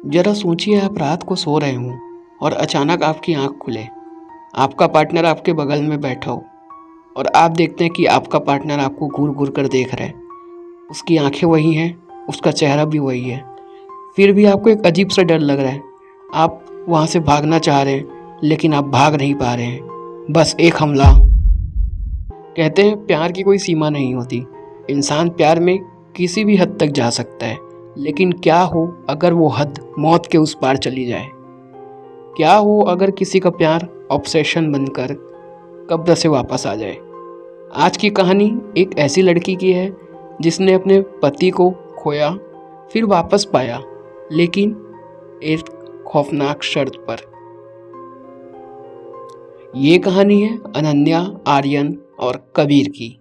जरा सोचिए आप रात को सो रहे हों और अचानक आपकी आंख खुले। आपका पार्टनर आपके बगल में बैठा हो और आप देखते हैं कि आपका पार्टनर आपको घूर घूर कर देख रहा है। उसकी आंखें वही हैं, उसका चेहरा भी वही है। फिर भी आपको एक अजीब सा डर लग रहा है। आप वहाँ से भागना चाह रहे हैं लेकिन आप भाग नहीं पा रहे हैं। बस एक हमला। कहते हैं प्यार की कोई सीमा नहीं होती। इंसान प्यार में किसी भी हद तक जा सकता है, लेकिन क्या हो अगर वो हद मौत के उस पार चली जाए। क्या हो अगर किसी का प्यार ऑब्सेशन बनकर कब्र से वापस आ जाए। आज की कहानी एक ऐसी लड़की की है जिसने अपने पति को खोया, फिर वापस पाया, लेकिन एक खौफनाक शर्त पर। ये कहानी है अनन्या, आर्यन और कबीर की।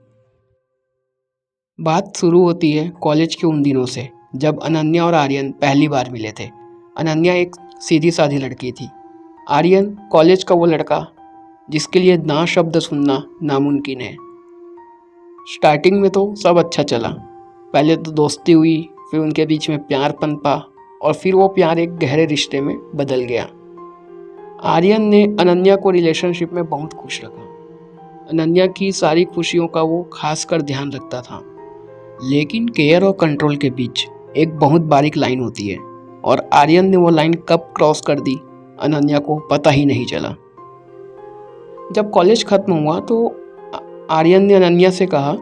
बात शुरू होती है कॉलेज के उन दिनों से, जब अनन्या और आर्यन पहली बार मिले थे। अनन्या एक सीधी साधी लड़की थी। आर्यन कॉलेज का वो लड़का जिसके लिए ना शब्द सुनना नामुमकिन है। स्टार्टिंग में तो सब अच्छा चला। पहले तो दोस्ती हुई, फिर उनके बीच में प्यार पनपा और फिर वो प्यार एक गहरे रिश्ते में बदल गया। आर्यन ने अनन्या को रिलेशनशिप में बहुत खुश रखा। अनन्या की सारी खुशियों का वो खास कर ध्यान रखता था। लेकिन केयर और कंट्रोल के बीच एक बहुत बारीक लाइन होती है, और आर्यन ने वो लाइन कब क्रॉस कर दी अनन्या को पता ही नहीं चला। जब कॉलेज खत्म हुआ तो आर्यन ने अनन्या से कहा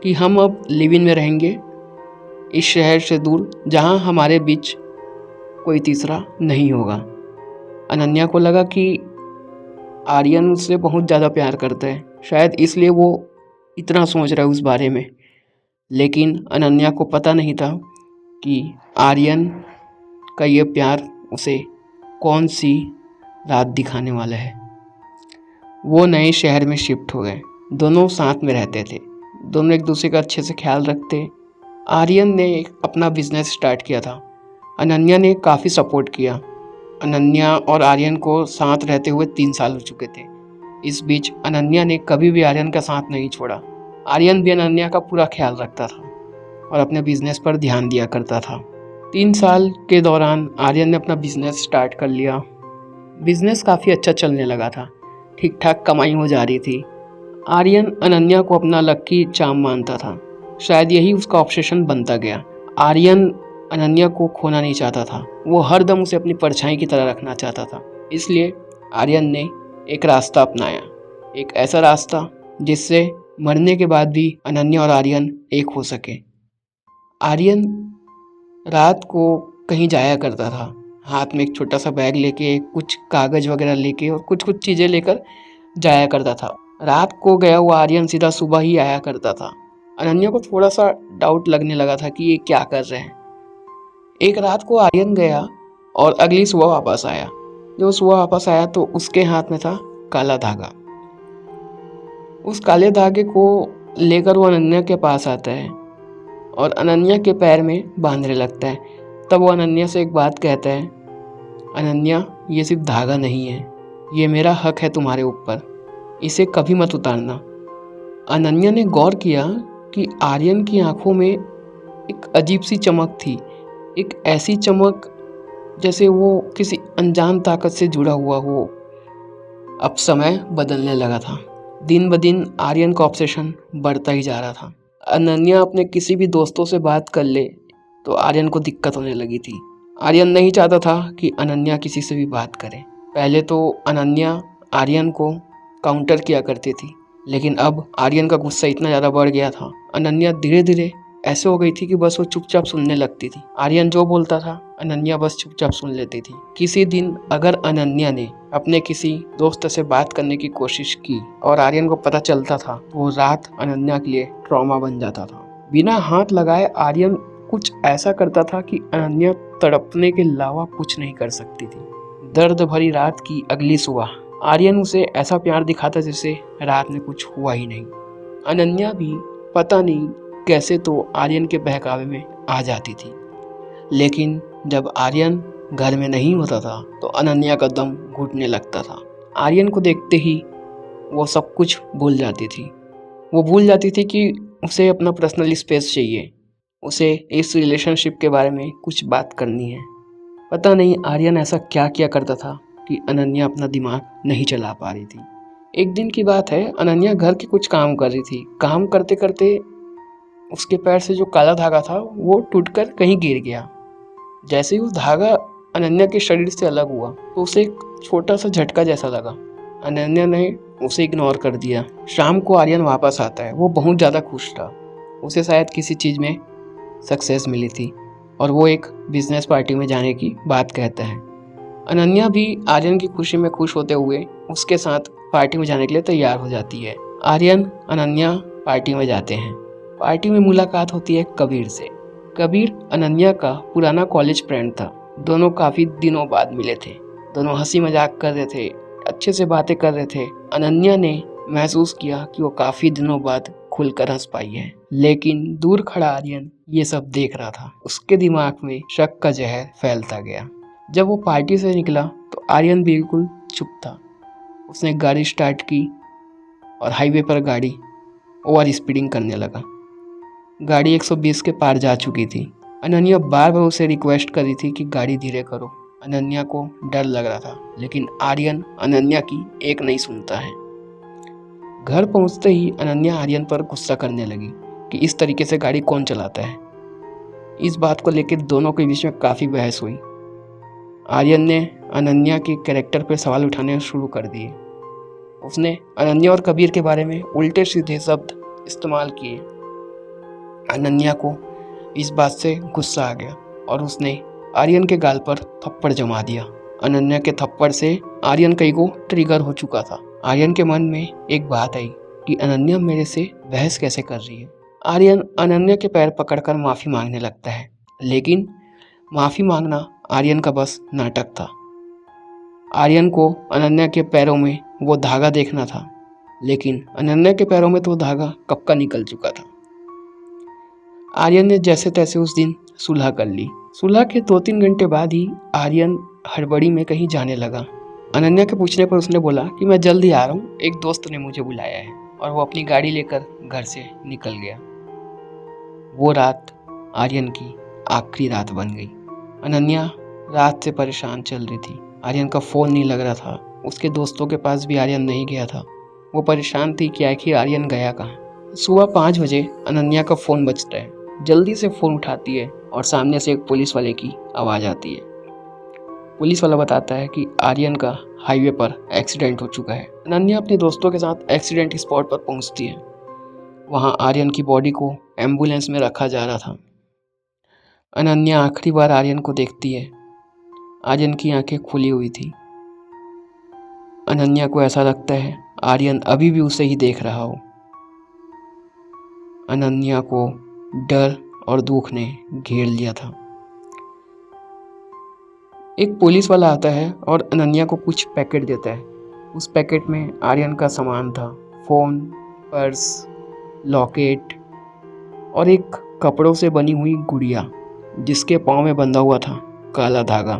कि हम अब लिव इन में रहेंगे, इस शहर से दूर जहां हमारे बीच कोई तीसरा नहीं होगा। अनन्या को लगा कि आर्यन उससे बहुत ज़्यादा प्यार करता है, शायद इसलिए वो इतना सोच रहा है उस बारे में। लेकिन अनन्या को पता नहीं था कि आर्यन का ये प्यार उसे कौन सी रात दिखाने वाला है। वो नए शहर में शिफ्ट हो गए। दोनों साथ में रहते थे, दोनों एक दूसरे का अच्छे से ख्याल रखते। आर्यन ने अपना बिजनेस स्टार्ट किया था। अनन्या ने काफ़ी सपोर्ट किया। अनन्या और आर्यन को साथ रहते हुए 3 साल हो चुके थे। इस बीच अनन्या ने कभी भी आर्यन का साथ नहीं छोड़ा। आर्यन भी अनन्या का पूरा ख्याल रखता था और अपने बिजनेस पर ध्यान दिया करता था। 3 साल के दौरान आर्यन ने अपना बिजनेस स्टार्ट कर लिया। बिजनेस काफ़ी अच्छा चलने लगा था, ठीक ठाक कमाई हो जा रही थी। आर्यन अनन्या को अपना लकी चार्म मानता था, शायद यही उसका ऑब्सेशन बनता गया। आर्यन अनन्या को खोना नहीं चाहता था, वो हर दम उसे अपनी परछाई की तरह रखना चाहता था। इसलिए आर्यन ने एक रास्ता अपनाया, एक ऐसा रास्ता जिससे मरने के बाद भी अनन्या और आर्यन एक हो सके। आर्यन रात को कहीं जाया करता था, हाथ में एक छोटा सा बैग लेके, कुछ कागज़ वगैरह लेके और कुछ कुछ चीज़ें लेकर जाया करता था। रात को गया हुआ आर्यन सीधा सुबह ही आया करता था। अनन्या को थोड़ा सा डाउट लगने लगा था कि ये क्या कर रहे हैं। एक रात को आर्यन गया और अगली सुबह वापस आया। जो सुबह वापस आया तो उसके हाथ में था काला धागा। उस काले धागे को लेकर वो अनन्या के पास आता है और अनन्या के पैर में बांधने लगता है। तब वो अनन्या से एक बात कहता है, अनन्या ये सिर्फ धागा नहीं है, ये मेरा हक है तुम्हारे ऊपर, इसे कभी मत उतारना। अनन्या ने गौर किया कि आर्यन की आंखों में एक अजीब सी चमक थी, एक ऐसी चमक जैसे वो किसी अनजान ताकत से जुड़ा हुआ हो। अब समय बदलने लगा था। दिन ब दिन आर्यन का ऑब्सेशन बढ़ता ही जा रहा था। अनन्या अपने किसी भी दोस्तों से बात कर ले तो आर्यन को दिक्कत होने लगी थी। आर्यन नहीं चाहता था कि अनन्या किसी से भी बात करे। पहले तो अनन्या आर्यन को काउंटर किया करती थी, लेकिन अब आर्यन का गुस्सा इतना ज़्यादा बढ़ गया था। अनन्या धीरे धीरे ऐसे हो गई थी कि बस वो चुपचाप सुनने लगती थी। आर्यन जो बोलता था अनन्या बस चुपचाप सुन लेती थी। किसी दिन अगर अनन्या ने अपने किसी दोस्त से बात करने की कोशिश की और आर्यन को पता चलता था, तो वो रात अनन्या के लिए ट्रॉमा बन जाता था। बिना हाथ लगाए आर्यन कुछ ऐसा करता था कि अनन्या तड़पने के अलावा कुछ नहीं कर सकती थी। दर्द भरी रात की अगली सुबह आर्यन उसे ऐसा प्यार दिखाता जैसे रात में कुछ हुआ ही नहीं। अनन्या भी पता नहीं कैसे तो आर्यन के बहकावे में आ जाती थी, लेकिन जब आर्यन घर में नहीं होता था तो अनन्या का दम घुटने लगता था। आर्यन को देखते ही वो सब कुछ भूल जाती थी। वो भूल जाती थी कि उसे अपना पर्सनल स्पेस चाहिए, उसे इस रिलेशनशिप के बारे में कुछ बात करनी है। पता नहीं आर्यन ऐसा क्या किया करता था कि अनन्या अपना दिमाग नहीं चला पा रही थी। एक दिन की बात है, अनन्या घर के कुछ काम कर रही थी। काम करते करते उसके पैर से जो काला धागा था वो टूटकर कहीं गिर गया। जैसे ही वो धागा अनन्या के शरीर से अलग हुआ तो उसे एक छोटा सा झटका जैसा लगा। अनन्या ने उसे इग्नोर कर दिया। शाम को आर्यन वापस आता है। वो बहुत ज़्यादा खुश था। उसे शायद किसी चीज़ में सक्सेस मिली थी और वो एक बिजनेस पार्टी में जाने की बात कहता है। अनन्या भी आर्यन की खुशी में खुश होते हुए उसके साथ पार्टी में जाने के लिए तैयार हो जाती है। आर्यन अनन्या पार्टी में जाते हैं। पार्टी में मुलाकात होती है कबीर से। कबीर अनन्या का पुराना कॉलेज फ्रेंड था। दोनों काफ़ी दिनों बाद मिले थे। दोनों हंसी मजाक कर रहे थे, अच्छे से बातें कर रहे थे। अनन्या ने महसूस किया कि वो काफ़ी दिनों बाद खुलकर हंस पाई है, लेकिन दूर खड़ा आर्यन ये सब देख रहा था। उसके दिमाग में शक का जहर फैलता गया। जब वो पार्टी से निकला तो आर्यन बिल्कुल चुप था। उसने गाड़ी स्टार्ट की और हाईवे पर गाड़ी ओवर स्पीडिंग करने लगा। गाड़ी 120 के पार जा चुकी थी। अनन्या बार बार उसे रिक्वेस्ट कर रही थी कि गाड़ी धीरे करो। अनन्या को डर लग रहा था, लेकिन आर्यन अनन्या की एक नहीं सुनता है। घर पहुंचते ही अनन्या आर्यन पर गुस्सा करने लगी कि इस तरीके से गाड़ी कौन चलाता है। इस बात को लेकर दोनों के बीच में काफ़ी बहस हुई। आर्यन ने अनन्या के कैरेक्टर पर सवाल उठाने शुरू कर दिए। उसने अनन्या और कबीर के बारे में उल्टे सीधे शब्द इस्तेमाल किए। अनन्या को इस बात से गुस्सा आ गया और उसने आर्यन के गाल पर थप्पड़ जमा दिया। अनन्या के थप्पड़ से आर्यन कई को ट्रिगर हो चुका था। आर्यन के मन में एक बात आई कि अनन्या मेरे से बहस कैसे कर रही है। आर्यन अनन्या के पैर पकड़कर माफ़ी मांगने लगता है, लेकिन माफ़ी मांगना आर्यन का बस नाटक था। आर्यन को अनन्या के पैरों में वो धागा देखना था, लेकिन अनन्या के पैरों में तो धागा कब का निकल चुका था। आर्यन ने जैसे तैसे उस दिन सुलह कर ली। सुलह के 2-3 घंटे बाद ही आर्यन हड़बड़ी में कहीं जाने लगा। अनन्या के पूछने पर उसने बोला कि मैं जल्दी आ रहा हूँ, एक दोस्त ने मुझे बुलाया है, और वो अपनी गाड़ी लेकर घर से निकल गया। वो रात आर्यन की आखिरी रात बन गई। अनन्या रात से परेशान चल रही थी। आर्यन का फ़ोन नहीं लग रहा था। उसके दोस्तों के पास भी आर्यन नहीं गया था। वो परेशान थी कि आखिर आर्यन गया कहाँ। सुबह 5 बजे अनन्या का फ़ोन बजता है। जल्दी से फ़ोन उठाती है और सामने से एक पुलिस वाले की आवाज़ आती है। पुलिस वाला बताता है कि आर्यन का हाईवे पर एक्सीडेंट हो चुका है। अनन्या अपने दोस्तों के साथ एक्सीडेंट स्पॉट पर पहुंचती है। वहां आर्यन की बॉडी को एम्बुलेंस में रखा जा रहा था। अनन्या आखिरी बार आर्यन को देखती है। आर्यन की आंखें खुली हुई थी। अनन्या को ऐसा लगता है आर्यन अभी भी उसे ही देख रहा हो। अनन्या को डर और दुख ने घेर लिया था। एक पुलिस वाला आता है और अनन्या को कुछ पैकेट देता है। उस पैकेट में आर्यन का सामान था, फ़ोन, पर्स, लॉकेट और एक कपड़ों से बनी हुई गुड़िया जिसके पाँव में बंधा हुआ था काला धागा।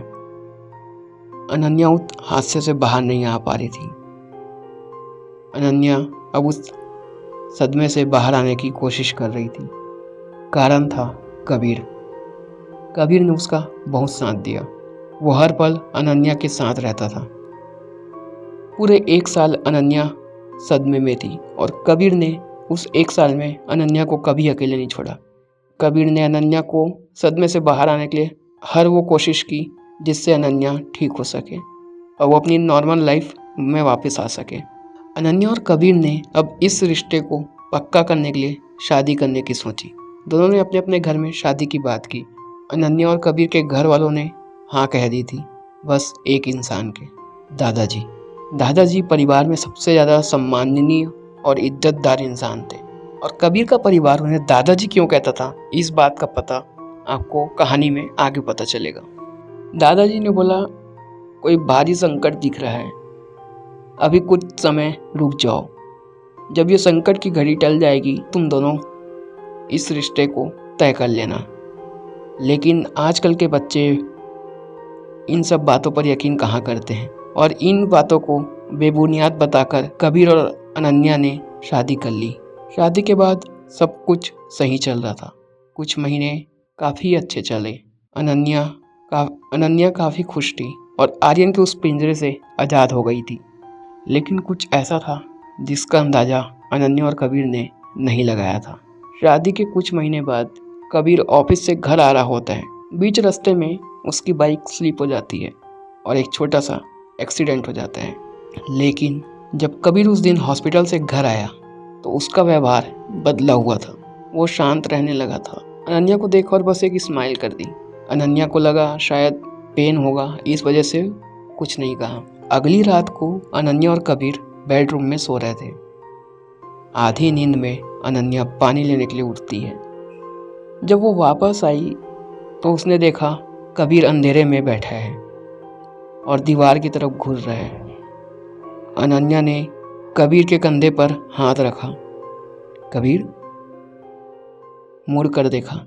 अनन्या उस हादसे से बाहर नहीं आ पा रही थी। अनन्या अब उस सदमे से बाहर आने की कोशिश कर रही थी। कारण था कबीर। कबीर ने उसका बहुत साथ दिया। वो हर पल अनन्या के साथ रहता था। पूरे 1 साल अनन्या सदमे में थी और कबीर ने उस 1 साल में अनन्या को कभी अकेले नहीं छोड़ा। कबीर ने अनन्या को सदमे से बाहर आने के लिए हर वो कोशिश की जिससे अनन्या ठीक हो सके और वो अपनी नॉर्मल लाइफ में वापस आ सके। अनन्या और कबीर ने अब इस रिश्ते को पक्का करने के लिए शादी करने की सोची। दोनों ने अपने अपने घर में शादी की बात की। अनन्या और कबीर के घर वालों ने हाँ कह दी थी, बस एक इंसान के, दादाजी। दादाजी परिवार में सबसे ज़्यादा सम्माननीय और इज्जतदार इंसान थे और कबीर का परिवार उन्हें दादाजी क्यों कहता था, इस बात का पता आपको कहानी में आगे पता चलेगा। दादाजी ने बोला, कोई भारी संकट दिख रहा है, अभी कुछ समय रुक जाओ, जब ये संकट की घड़ी टल जाएगी तुम दोनों इस रिश्ते को तय कर लेना। लेकिन आजकल के बच्चे इन सब बातों पर यकीन कहाँ करते हैं और इन बातों को बेबुनियाद बताकर कबीर और अनन्या ने शादी कर ली। शादी के बाद सब कुछ सही चल रहा था। कुछ महीने काफ़ी अच्छे चले। अनन्या अनन्या काफ़ी खुश थी और आर्यन के उस पिंजरे से आज़ाद हो गई थी। लेकिन कुछ ऐसा था जिसका अंदाज़ा अनन्या और कबीर ने नहीं लगाया था। शादी के कुछ महीने बाद कबीर ऑफिस से घर आ रहा होता है। बीच रास्ते में उसकी बाइक स्लिप हो जाती है और एक छोटा सा एक्सीडेंट हो जाता है। लेकिन जब कबीर उस दिन हॉस्पिटल से घर आया तो उसका व्यवहार बदला हुआ था। वो शांत रहने लगा था। अनन्या को देखकर बस एक स्माइल कर दी। अनन्या को लगा शायद पेन होगा, इस वजह से कुछ नहीं कहा। अगली रात को अनन्या और कबीर बेडरूम में सो रहे थे। आधी नींद में अनन्या पानी लेने के लिए उठती है। जब वो वापस आई तो उसने देखा कबीर अंधेरे में बैठा है और दीवार की तरफ घूर रहा है। अनन्या ने कबीर के कंधे पर हाथ रखा। कबीर मुड़ कर देखा,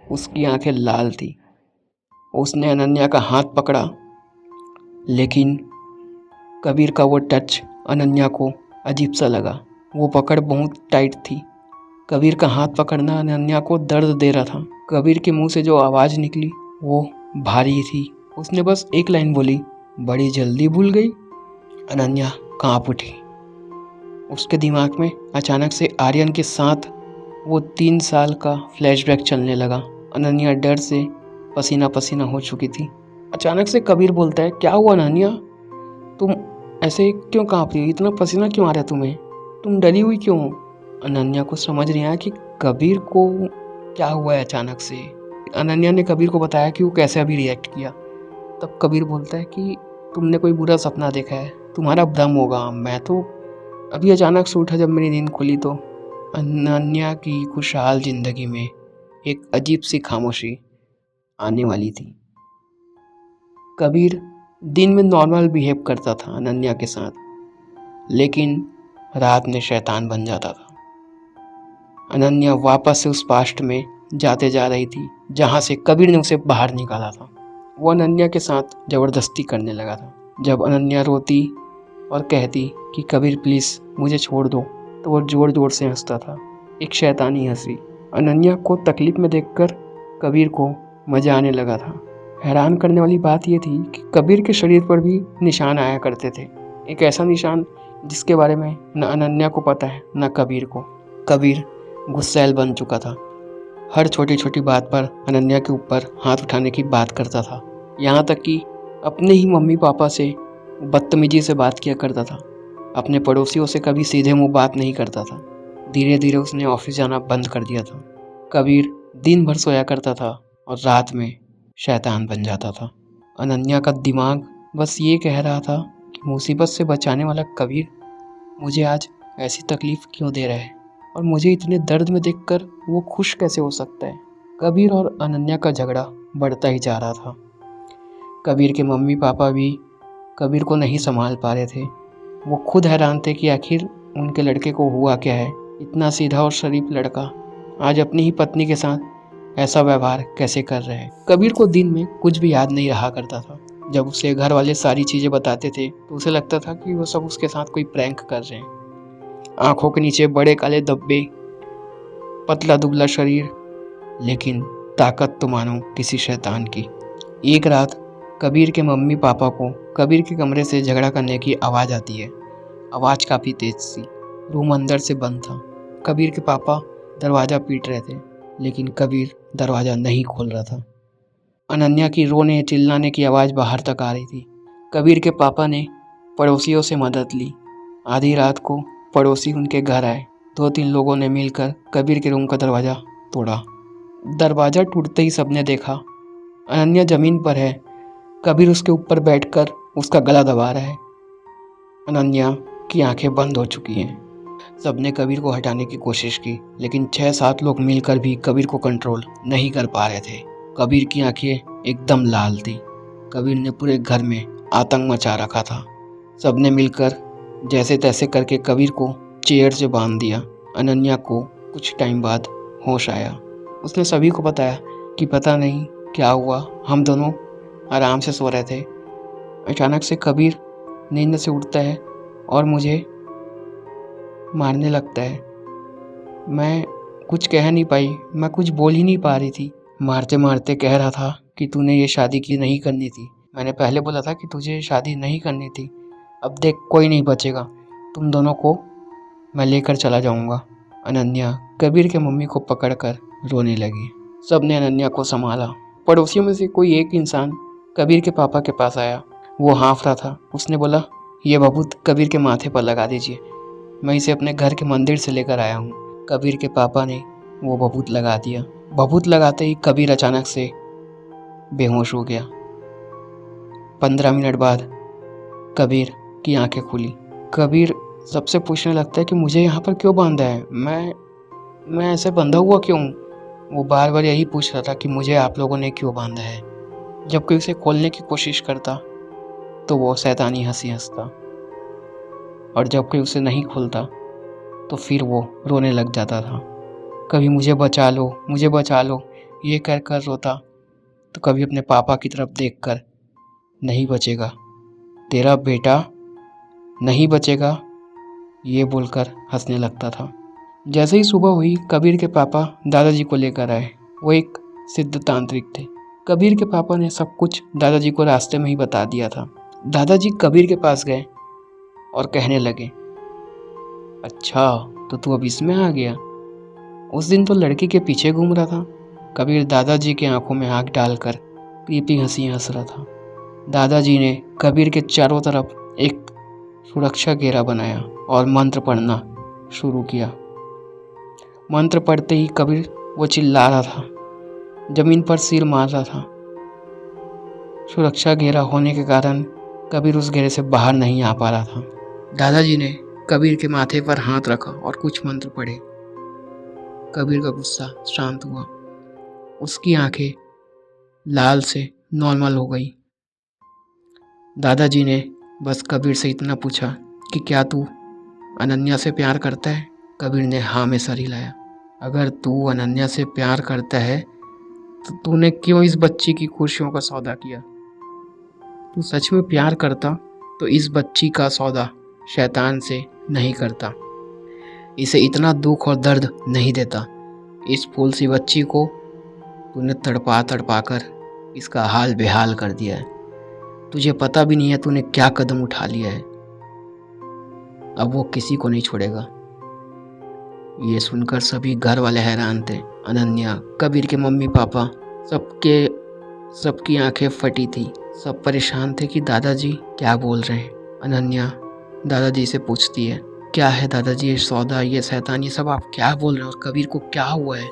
उसकी आंखें लाल थी। उसने अनन्या का हाथ पकड़ा, लेकिन कबीर का वो टच अनन्या को अजीब सा लगा। वो पकड़ बहुत टाइट थी। कबीर का हाथ पकड़ना अनन्या को दर्द दे रहा था। कबीर के मुंह से जो आवाज़ निकली वो भारी थी। उसने बस एक लाइन बोली, बड़ी जल्दी भूल गई। अनन्या कांप उठी। उसके दिमाग में अचानक से आर्यन के साथ वो 3 साल का फ्लैशबैक चलने लगा। अनन्या डर से पसीना पसीना हो चुकी थी। अचानक से कबीर बोलता है, क्या हुआ अनन्या, तुम ऐसे क्यों कांप रही हो, इतना पसीना क्यों आ रहा है तुम्हें, तुम डरी हुई क्यों हो? अनन्या को समझ नहीं आया कि कबीर को क्या हुआ है अचानक से। अनन्या ने कबीर को बताया कि वो कैसे अभी रिएक्ट किया। तब कबीर बोलता है कि तुमने कोई बुरा सपना देखा है, तुम्हारा भ्रम होगा, मैं तो अभी अचानक से उठा, जब मेरी नींद खुली तो अनन्या की खुशहाल जिंदगी में एक अजीब सी खामोशी आने वाली थी। कबीर दिन में नॉर्मल बिहेव करता था अनन्या के साथ, लेकिन रात में शैतान बन जाता था। अनन्या वापस से उस पास्ट में जाते जा रही थी जहाँ से कबीर ने उसे बाहर निकाला था। वो अनन्या के साथ ज़बरदस्ती करने लगा था। जब अनन्या रोती और कहती कि कबीर प्लीज़ मुझे छोड़ दो, तो वो ज़ोर ज़ोर से हंसता था, एक शैतानी हंसी। अनन्या को तकलीफ़ में देखकर कबीर को मज़ा आने लगा था। हैरान करने वाली बात यह थी कि कबीर के शरीर पर भी निशान आया करते थे, एक ऐसा निशान जिसके बारे में न अनन्या को पता है न कबीर को। कबीर गुस्सैल बन चुका था। हर छोटी छोटी बात पर अनन्या के ऊपर हाथ उठाने की बात करता था। यहाँ तक कि अपने ही मम्मी पापा से बदतमीजी से बात किया करता था। अपने पड़ोसियों से कभी सीधे मुंह बात नहीं करता था। धीरे धीरे उसने ऑफिस जाना बंद कर दिया था। कबीर दिन भर सोया करता था और रात में शैतान बन जाता था। अनन्या का दिमाग बस ये कह रहा था कि मुसीबत से बचाने वाला कबीर मुझे आज ऐसी तकलीफ़ क्यों दे रहा है, और मुझे इतने दर्द में देखकर वो खुश कैसे हो सकता है। कबीर और अनन्या का झगड़ा बढ़ता ही जा रहा था। कबीर के मम्मी पापा भी कबीर को नहीं संभाल पा रहे थे। वो खुद हैरान थे कि आखिर उनके लड़के को हुआ क्या है। इतना सीधा और शरीफ लड़का आज अपनी ही पत्नी के साथ ऐसा व्यवहार कैसे कर रहे हैं। कबीर को दिन में कुछ भी याद नहीं रहा करता था। जब उसे घर वाले सारी चीज़ें बताते थे तो उसे लगता था कि वो सब उसके साथ कोई प्रैंक कर रहे हैं। आंखों के नीचे बड़े काले धब्बे, पतला दुबला शरीर, लेकिन ताकत तो मानो किसी शैतान की। एक रात कबीर के मम्मी पापा को कबीर के कमरे से झगड़ा करने की आवाज़ आती है। आवाज़ काफ़ी तेज सी। रूम अंदर से बंद था। कबीर के पापा दरवाज़ा पीट रहे थे, लेकिन कबीर दरवाज़ा नहीं खोल रहा था। अनन्या की रोने चिल्लाने की आवाज़ बाहर तक आ रही थी। कबीर के पापा ने पड़ोसियों से मदद ली। आधी रात को पड़ोसी उनके घर आए। 2-3 लोगों ने मिलकर कबीर के रूम का दरवाज़ा तोड़ा। दरवाज़ा टूटते ही सबने देखा अनन्या ज़मीन पर है। कबीर उसके ऊपर बैठकर उसका गला दबा रहा है। अनन्या की आंखें बंद हो चुकी हैं। सबने कबीर को हटाने की कोशिश की, लेकिन 6-7 लोग मिलकर भी कबीर को कंट्रोल नहीं कर पा रहे थे। कबीर की आंखें एकदम लाल थी। कबीर ने पूरे घर में आतंक मचा रखा था। सबने मिलकर जैसे तैसे करके कबीर को चेयर से बांध दिया। अनन्या को कुछ टाइम बाद होश आया। उसने सभी को बताया कि पता नहीं क्या हुआ, हम दोनों आराम से सो रहे थे। अचानक से कबीर नींद से उठता है और मुझे मारने लगता है। मैं कुछ कह नहीं पाई, मैं कुछ बोल ही नहीं पा रही थी। मारते मारते कह रहा था कि तूने ये शादी की नहीं करनी थी। मैंने पहले बोला था कि तुझे ये शादी नहीं करनी थी। अब देख कोई नहीं बचेगा, तुम दोनों को मैं लेकर चला जाऊंगा। अनन्या कबीर के मम्मी को पकड़कर रोने लगी। सबने अनन्या को संभाला। पड़ोसियों में से कोई एक इंसान कबीर के पापा के पास आया। वो हाँफ रहा था। उसने बोला, ये भभूत कबीर के माथे पर लगा दीजिए, मैं इसे अपने घर के मंदिर से लेकर आया हूँ। कबीर के पापा ने वो भभूत लगा दिया। भभूत लगाते ही कबीर अचानक से बेहोश हो गया। 15 मिनट बाद कबीर की आंखें खुली। कबीर सबसे पूछने लगता है कि मुझे यहाँ पर क्यों बांधा है, मैं ऐसे बंधा हुआ क्यों हूँ? वो बार बार यही पूछ रहा था कि मुझे आप लोगों ने क्यों बांधा है। जब कोई उसे खोलने की कोशिश करता तो वो शैतानी हंसी हंसता, और जब कोई उसे नहीं खोलता तो फिर वो रोने लग जाता था। कभी मुझे बचा लो, मुझे बचा लो ये कह कर रोता, तो कभी अपने पापा की तरफ देखकर, नहीं बचेगा तेरा बेटा, नहीं बचेगा, ये बोलकर हंसने लगता था। जैसे ही सुबह हुई, कबीर के पापा दादाजी को लेकर आए। वो एक सिद्ध तांत्रिक थे। कबीर के पापा ने सब कुछ दादाजी को रास्ते में ही बता दिया था। दादाजी कबीर के पास गए और कहने लगे, अच्छा तो तू अब इसमें आ गया, उस दिन तो लड़की के पीछे घूम रहा था। कबीर दादाजी के आंखों में आंख डालकर क्रीपी हंसी हंस रहा था। दादाजी ने कबीर के चारों तरफ एक सुरक्षा घेरा बनाया और मंत्र पढ़ना शुरू किया। मंत्र पढ़ते ही कबीर वो चिल्ला रहा था, जमीन पर सिर मार रहा था। सुरक्षा घेरा होने के कारण कबीर उस घेरे से बाहर नहीं आ पा रहा था। दादाजी ने कबीर के माथे पर हाथ रखा और कुछ मंत्र पढ़े। कबीर का गुस्सा शांत हुआ। उसकी आंखें लाल से नॉर्मल हो गई। दादाजी ने बस कबीर से इतना पूछा कि क्या तू अनन्या से प्यार करता है? कबीर ने हाँ में सर हिलाया। अगर तू अनन्या से प्यार करता है तो तूने क्यों इस बच्ची की खुशियों का सौदा किया? तू सच में प्यार करता तो इस बच्ची का सौदा शैतान से नहीं करता, इसे इतना दुख और दर्द नहीं देता। इस फूल सी बच्ची को तूने तड़पा तड़पा कर इसका हाल बेहाल कर दिया है। तुझे पता भी नहीं है तूने क्या कदम उठा लिया है। अब वो किसी को नहीं छोड़ेगा। ये सुनकर सभी घर वाले हैरान थे। अनन्या, कबीर के मम्मी पापा, सबकी आंखें फटी थी। सब परेशान थे कि दादाजी क्या बोल रहे हैं। अनन्या दादाजी से पूछती है, क्या है दादाजी ये सौदा, ये शैतान, ये सब आप क्या बोल रहे हैं और कबीर को क्या हुआ है?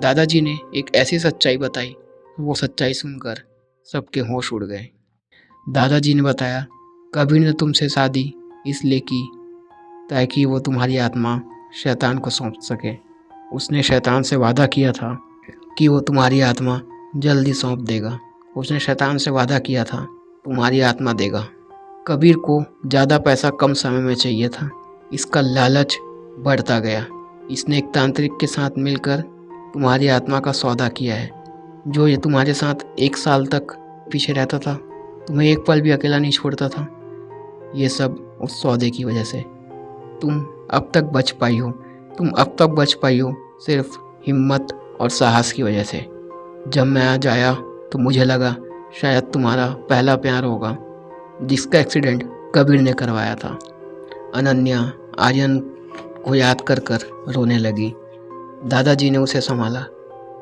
दादाजी ने एक ऐसी सच्चाई बताई, वो सच्चाई सुनकर सबके होश उड़ गए। दादाजी ने बताया, कबीर ने तुमसे शादी इसलिए की ताकि वो तुम्हारी आत्मा शैतान को सौंप सके। उसने शैतान से वादा किया था कि वो तुम्हारी आत्मा जल्दी सौंप देगा। उसने शैतान से वादा किया था तुम्हारी आत्मा देगा। कबीर को ज़्यादा पैसा कम समय में चाहिए था। इसका लालच बढ़ता गया। इसने एक तांत्रिक के साथ मिलकर तुम्हारी आत्मा का सौदा किया है। जो ये तुम्हारे साथ 1 साल तक पीछे रहता था, तुम्हें एक पल भी अकेला नहीं छोड़ता था, ये सब उस सौदे की वजह से। तुम अब तक बच पाई हो सिर्फ हिम्मत और साहस की वजह से। जब मैं आज आया तो मुझे लगा शायद तुम्हारा पहला प्यार होगा, जिसका एक्सीडेंट कबीर ने करवाया था। अनन्या आर्यन को याद कर कर रोने लगी। दादाजी ने उसे संभाला।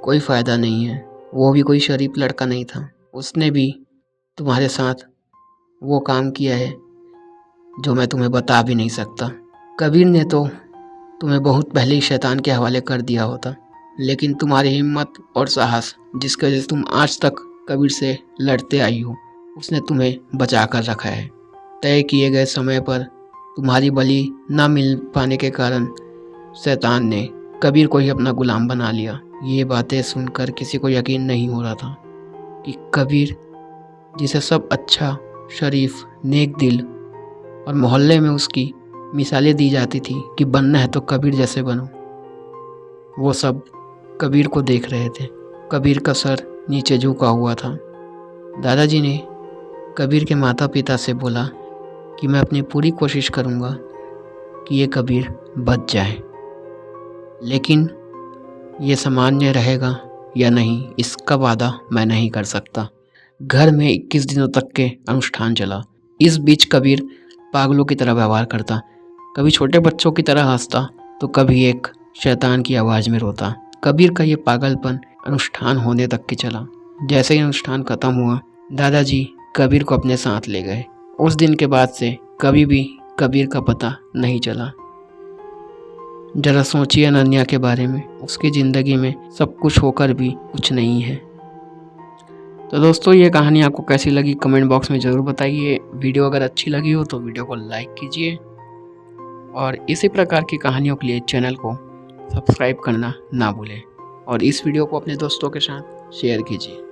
कोई फ़ायदा नहीं है, वो भी कोई शरीफ लड़का नहीं था। उसने भी तुम्हारे साथ वो काम किया है जो मैं तुम्हें बता भी नहीं सकता। कबीर ने तो तुम्हें बहुत पहले ही शैतान के हवाले कर दिया होता, लेकिन तुम्हारी हिम्मत और साहस, जिसकी वजह से तुम आज तक कबीर से लड़ते आई हो, उसने तुम्हें बचा कर रखा है। तय किए गए समय पर तुम्हारी बलि न मिल पाने के कारण शैतान ने कबीर को ही अपना गुलाम बना लिया। ये बातें सुनकर किसी को यकीन नहीं हो रहा था कि कबीर, जिसे सब अच्छा, शरीफ, नेक दिल और मोहल्ले में उसकी मिसालें दी जाती थी कि बनना है तो कबीर जैसे बनो, वो सब कबीर को देख रहे थे। कबीर का सर नीचे झुका हुआ था। दादाजी ने कबीर के माता पिता से बोला कि मैं अपनी पूरी कोशिश करूँगा कि ये कबीर बच जाए, लेकिन ये सामान्य रहेगा या नहीं इसका वादा मैं नहीं कर सकता। घर में 21 दिनों तक के अनुष्ठान चला। इस बीच कबीर पागलों की तरह व्यवहार करता, कभी छोटे बच्चों की तरह हंसता तो कभी एक शैतान की आवाज़ में रोता। कबीर का ये पागलपन अनुष्ठान होने तक के चला। जैसे ही अनुष्ठान खत्म हुआ, दादाजी कबीर को अपने साथ ले गए। उस दिन के बाद से कभी भी कबीर का पता नहीं चला। जरा सोचिए अनन्या के बारे में, उसकी ज़िंदगी में सब कुछ होकर भी कुछ नहीं है। तो दोस्तों, ये कहानी आपको कैसी लगी कमेंट बॉक्स में ज़रूर बताइए। वीडियो अगर अच्छी लगी हो तो वीडियो को लाइक कीजिए और इसी प्रकार की कहानियों के लिए चैनल को सब्सक्राइब करना ना भूलें और इस वीडियो को अपने दोस्तों के साथ शेयर कीजिए।